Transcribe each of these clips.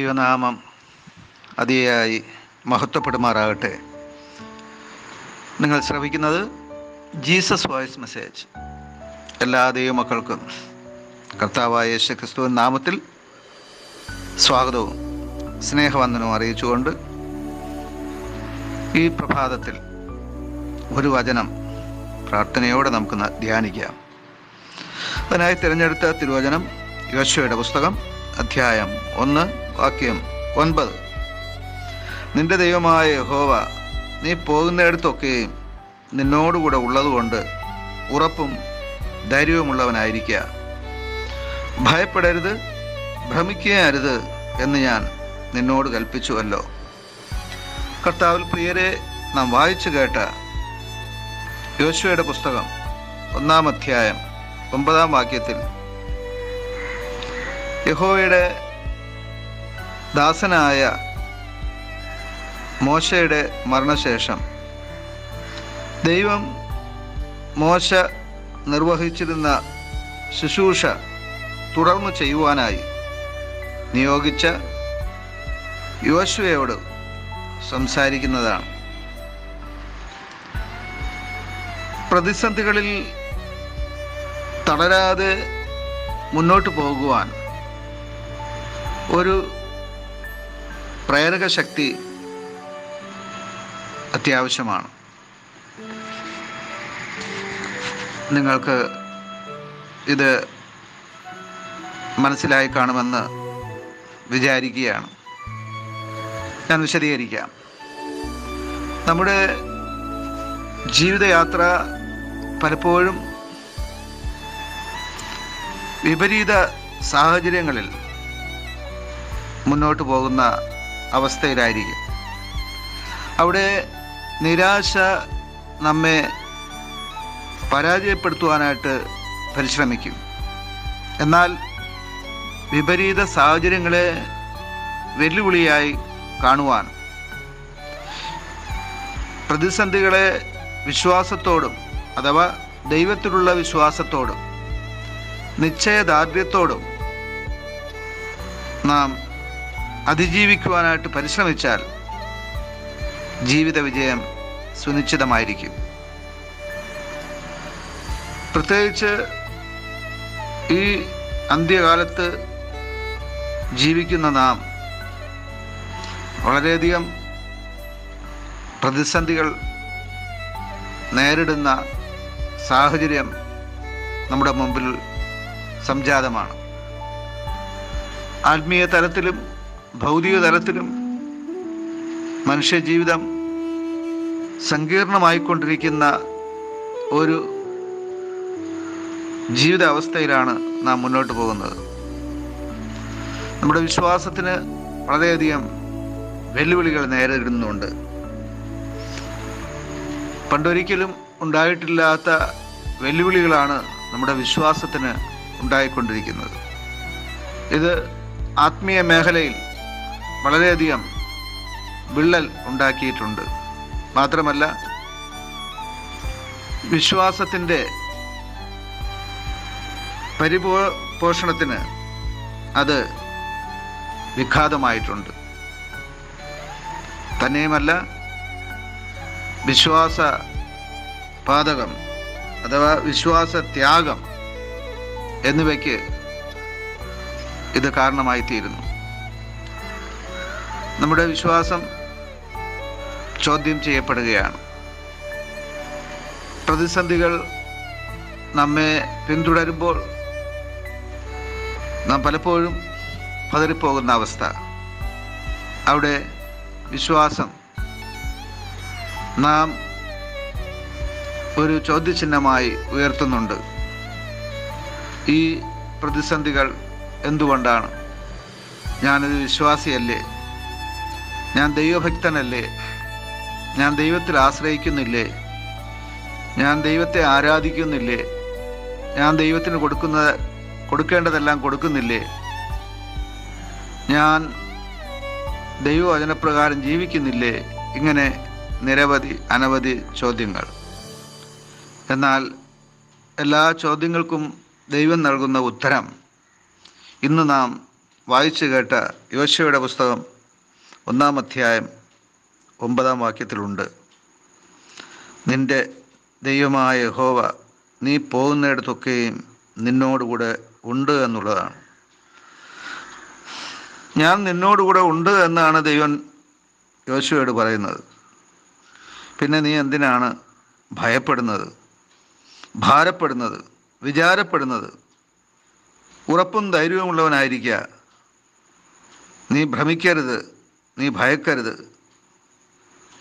ദൈവനാമം അതിയായി മഹത്വപ്പെടുമാറാകട്ടെ. നിങ്ങൾ ശ്രവിക്കുന്നത് ജീസസ് വോയിസ് മെസ്സേജ്. എല്ലാ ദൈവമക്കൾക്കും കർത്താവായ യേശുക്രിസ്തുവിൻ നാമത്തിൽ സ്വാഗതവും സ്നേഹവന്ദനവും അറിയിച്ചുകൊണ്ട് ഈ പ്രഭാതത്തിൽ ഒരു വചനം പ്രാർത്ഥനയോടെ നമുക്ക് ധ്യാനിക്കാം. അതിനായി തിരഞ്ഞെടുത്ത തിരുവചനം യോശുവയുടെ പുസ്തകം അധ്യായം 1 വാക്യം 9. നിന്റെ ദൈവമായ യഹോവ നീ പോകുന്നിടത്തൊക്കെയും നിന്നോടുകൂടെ ഉള്ളതുകൊണ്ട് ഉറപ്പും ധൈര്യവുമുള്ളവനായിരിക്കുക. ഭയപ്പെടരുത്, ഭ്രമിക്കുകയരുത് എന്ന് ഞാൻ നിന്നോട് കൽപ്പിച്ചുവല്ലോ. കർത്താവിൽ പ്രിയരെ, നാം വായിച്ചു കേട്ട യോശുവയുടെ പുസ്തകം 1-ാം അധ്യായം 9-ാം വാക്യത്തിൽ യഹോവയുടെ ദാസനായ മോശയുടെ മരണശേഷം ദൈവം മോശ നിർവഹിച്ചിരുന്ന ശുശ്രൂഷ തുടർന്നു ചെയ്യുവാനായി നിയോഗിച്ച യോശുവയോട് സംസാരിക്കുന്നതാണ്. പ്രതിസന്ധികളിൽ തളരാതെ മുന്നോട്ട് പോകുവാൻ ഒരു പ്രേരക ശക്തി അത്യാവശ്യമാണ്. നിങ്ങൾക്ക് ഇത് മനസ്സിലായി കാണുമെന്ന് വിചാരിക്കുകയാണ്. ഞാൻ വിശദീകരിക്കാം. നമ്മുടെ ജീവിതയാത്ര പലപ്പോഴും വിപരീത സാഹചര്യങ്ങളിൽ മുന്നോട്ട് പോകുന്ന അവസ്ഥയിലായിരിക്കും. അവിടെ നിരാശ നമ്മെ പരാജയപ്പെടുത്തുവാനായിട്ട് പരിശ്രമിക്കും. എന്നാൽ വിപരീത സാഹചര്യങ്ങളെ വെല്ലുവിളിയായി കാണുവാൻ, പ്രതിസന്ധികളെ വിശ്വാസത്തോടും അഥവാ ദൈവത്തിലുള്ള വിശ്വാസത്തോടും നിശ്ചയദാർഢ്യത്തോടും നാം അതിജീവിക്കുവാനായിട്ട് പരിശ്രമിച്ചാൽ ജീവിത വിജയം സുനിശ്ചിതമായിരിക്കും. പ്രത്യേകിച്ച് ഈ അന്ത്യകാലത്ത് ജീവിക്കുന്ന നാം വളരെയധികം പ്രതിസന്ധികൾ നേരിടുന്ന സാഹചര്യം നമ്മുടെ മുമ്പിൽ സംജാതമാണ്. ആത്മീയ തലത്തിലും ഭൗതിക തലത്തിലും മനുഷ്യജീവിതം സങ്കീർണമായിക്കൊണ്ടിരിക്കുന്ന ഒരു ജീവിതാവസ്ഥയിലാണ് നാം മുന്നോട്ട് പോകുന്നത്. നമ്മുടെ വിശ്വാസത്തിന് വളരെയധികം വെല്ലുവിളികൾ നേരിടുന്നുണ്ട്. പണ്ടൊരിക്കലും ഉണ്ടായിട്ടില്ലാത്ത വെല്ലുവിളികളാണ് നമ്മുടെ വിശ്വാസത്തിന് ഉണ്ടായിക്കൊണ്ടിരിക്കുന്നത്. ഇത് ആത്മീയ മേഖലയിൽ വളരെയധികം വിള്ളൽ ഉണ്ടാക്കിയിട്ടുണ്ട്. മാത്രമല്ല, വിശ്വാസത്തിൻ്റെ പരിപോഷണത്തിന് അത് വിഘാതമായിട്ടുണ്ട്. തന്നെയുമല്ല, വിശ്വാസ പാതകം അഥവാ വിശ്വാസത്യാഗം എന്നിവയ്ക്ക് ഇത് കാരണമായി തീരുന്നു. നമ്മുടെ വിശ്വാസം ചോദ്യം ചെയ്യപ്പെടുകയാണ്. പ്രതിസന്ധികൾ നമ്മെ പിന്തുടരുമ്പോൾ നാം പലപ്പോഴും പതറിപ്പോകുന്ന അവസ്ഥ. അവിടെ വിശ്വാസം നാം ഒരു ചോദ്യചിഹ്നമായി ഉയർത്തുന്നുണ്ട്. ഈ പ്രതിസന്ധികൾ എന്തുകൊണ്ടാണ്? ഞാനൊരു വിശ്വാസിയല്ലേ? ഞാൻ ദൈവഭക്തനല്ലേ? ഞാൻ ദൈവത്തിൽ ആശ്രയിക്കുന്നില്ലേ? ഞാൻ ദൈവത്തെ ആരാധിക്കുന്നില്ലേ? ഞാൻ ദൈവത്തിന് കൊടുക്കേണ്ടതെല്ലാം കൊടുക്കുന്നില്ലേ? ഞാൻ ദൈവവചനപ്രകാരം ജീവിക്കുന്നില്ലേ? ഇങ്ങനെ അനവധി ചോദ്യങ്ങൾ. എന്നാൽ എല്ലാ ചോദ്യങ്ങൾക്കും ദൈവം നൽകുന്ന ഉത്തരം ഇന്ന് നാം വായിച്ചു കേട്ട യോശുവയുടെ പുസ്തകം 1-ാം അധ്യായം 9-ാം വാക്യത്തിലുണ്ട്. നിന്റെ ദൈവമായ യഹോവ നീ പോകുന്നിടത്തൊക്കെയും നിന്നോടുകൂടെ ഉണ്ട് എന്നുള്ളതാണ്. ഞാൻ നിന്നോടുകൂടെ ഉണ്ട് എന്നാണ് ദൈവം യോശുവയോട് പറയുന്നത്. പിന്നെ നീ എന്തിനാണ് ഭയപ്പെടുന്നത്, ഭാരപ്പെടുന്നത്, വിചാരപ്പെടുന്നത്? ഉറപ്പും ധൈര്യവുമുള്ളവനായിരിക്കുക. നീ ഭ്രമിക്കരുത്, നീ ഭയക്കരുത്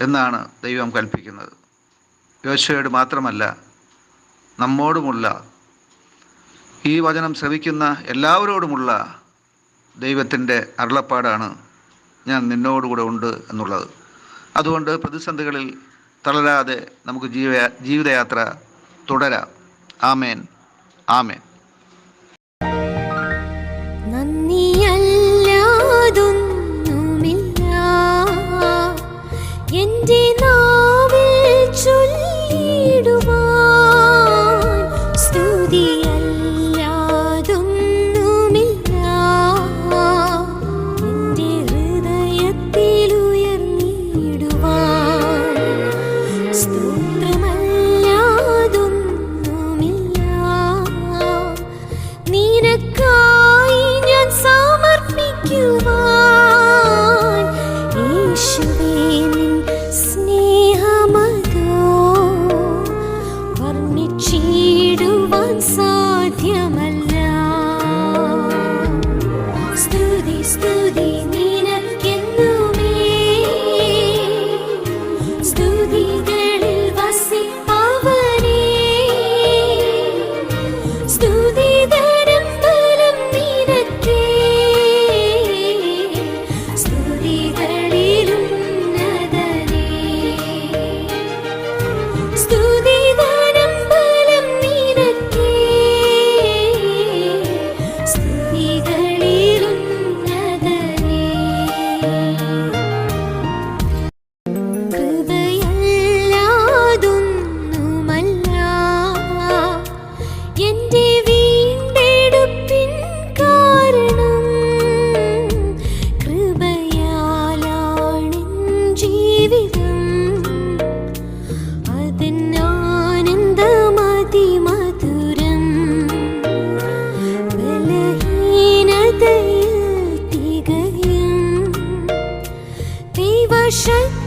എന്നാണ് ദൈവം കൽപ്പിക്കുന്നത്. യോശുവയോട് മാത്രമല്ല, നമ്മോടുമുള്ള, ഈ വചനം ശ്രവിക്കുന്ന എല്ലാവരോടുമുള്ള ദൈവത്തിൻ്റെ അരുളപ്പാടാണ് ഞാൻ നിന്നോടുകൂടെ ഉണ്ട് എന്നുള്ളത്. അതുകൊണ്ട് പ്രതിസന്ധികളിൽ തളരാതെ നമുക്ക് ജീവിതയാത്ര തുടരാം. ആമേൻ, ആമേൻ. Shine.